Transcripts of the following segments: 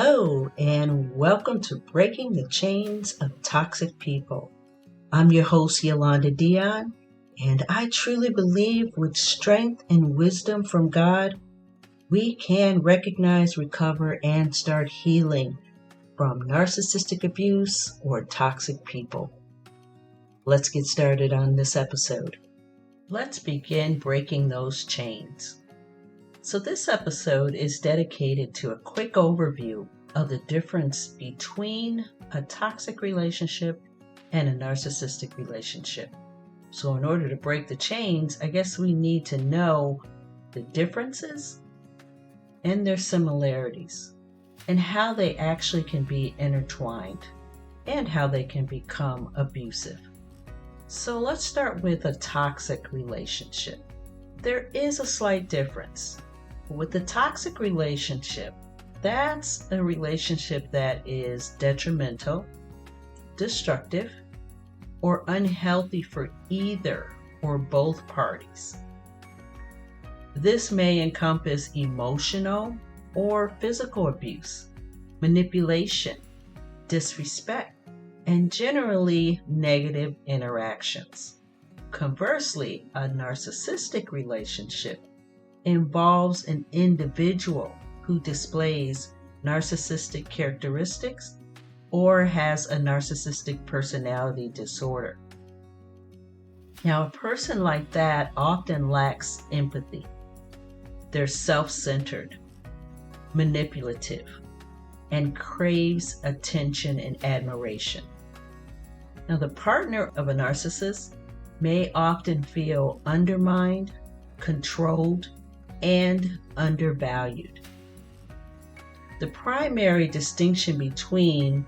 Hello, and welcome to Breaking the Chains of Toxic People. I'm your host, Yolanda Dion, and I truly believe with strength and wisdom from God, we can recognize, recover, and start healing from narcissistic abuse or toxic people. Let's get started on this episode. Let's begin breaking those chains. So this episode is dedicated to a quick overview of the difference between a toxic relationship and a narcissistic relationship. So in order to break the chains, I guess we need to know the differences and their similarities and how they actually can be intertwined and how they can become abusive. So let's start with a toxic relationship. There is a slight difference. With the toxic relationship, that's a relationship that is detrimental, destructive, or unhealthy for either or both parties. This may encompass emotional or physical abuse, manipulation, disrespect, and generally negative interactions. Conversely, a narcissistic relationship involves an individual who displays narcissistic characteristics or has a narcissistic personality disorder. Now, a person like that often lacks empathy. They're self-centered, manipulative, and craves attention and admiration. Now, the partner of a narcissist may often feel undermined, controlled, and undervalued. The primary distinction between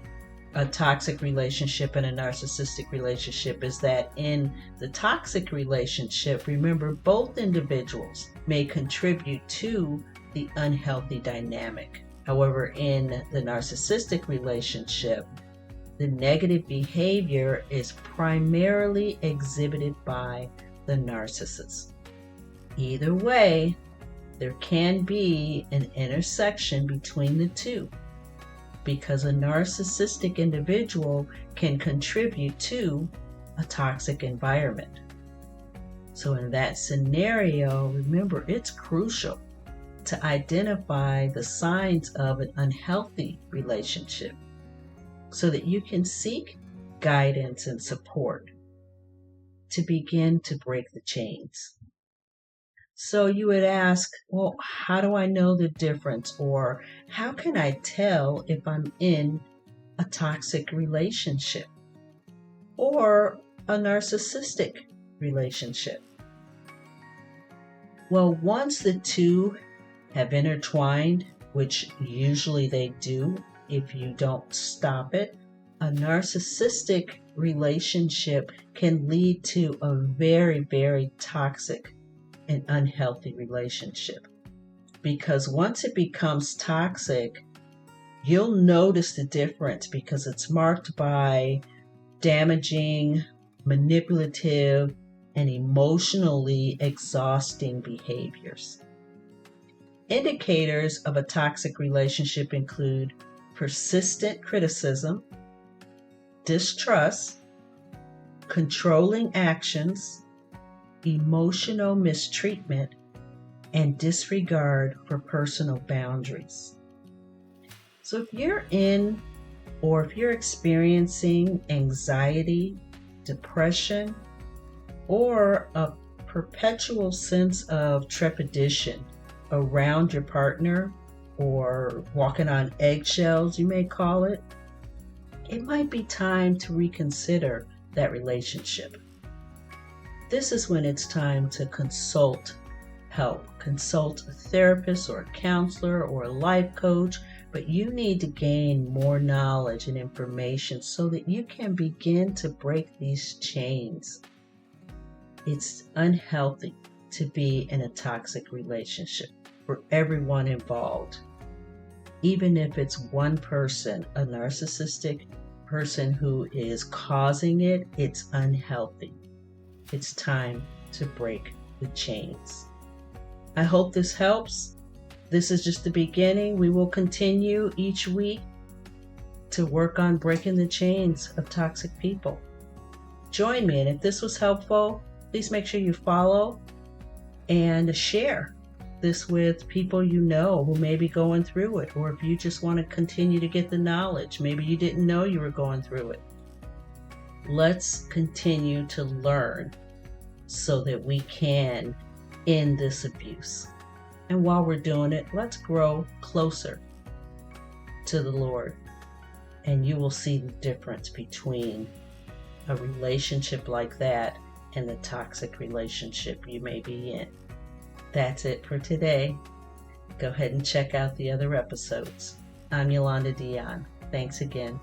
a toxic relationship and a narcissistic relationship is that in the toxic relationship, remember, both individuals may contribute to the unhealthy dynamic. However, in the narcissistic relationship, the negative behavior is primarily exhibited by the narcissist. Either way, there can be an intersection between the two because a narcissistic individual can contribute to a toxic environment. So in that scenario, remember, it's crucial to identify the signs of an unhealthy relationship so that you can seek guidance and support to begin to break the chains. So you would ask, well, how do I know the difference? Or how can I tell if I'm in a toxic relationship or a narcissistic relationship? Well, once the two have intertwined, which usually they do if you don't stop it, a narcissistic relationship can lead to a very, very toxic an unhealthy relationship. Because once it becomes toxic, you'll notice the difference because it's marked by damaging, manipulative, and emotionally exhausting behaviors. Indicators of a toxic relationship include persistent criticism, distrust, controlling actions, emotional mistreatment, and disregard for personal boundaries. So if you're in or if you're experiencing anxiety, depression, or a perpetual sense of trepidation around your partner or walking on eggshells, you may call it, it might be time to reconsider that relationship. This is when it's time to consult help. Consult a therapist or a counselor or a life coach, but you need to gain more knowledge and information so that you can begin to break these chains. It's unhealthy to be in a toxic relationship for everyone involved. Even if it's one person, a narcissistic person who is causing it, it's unhealthy. It's time to break the chains. I hope this helps. This is just the beginning. We will continue each week to work on breaking the chains of toxic people. Join me, and if this was helpful, please make sure you follow and share this with people you know who may be going through it, or if you just want to continue to get the knowledge, maybe you didn't know you were going through it. Let's continue to learn so that we can end this abuse. And while we're doing it, let's grow closer to the Lord, and you will see the difference between a relationship like that and the toxic relationship you may be in. That's it for today. Go ahead and check out the other episodes. I'm Yolanda Dion. Thanks again.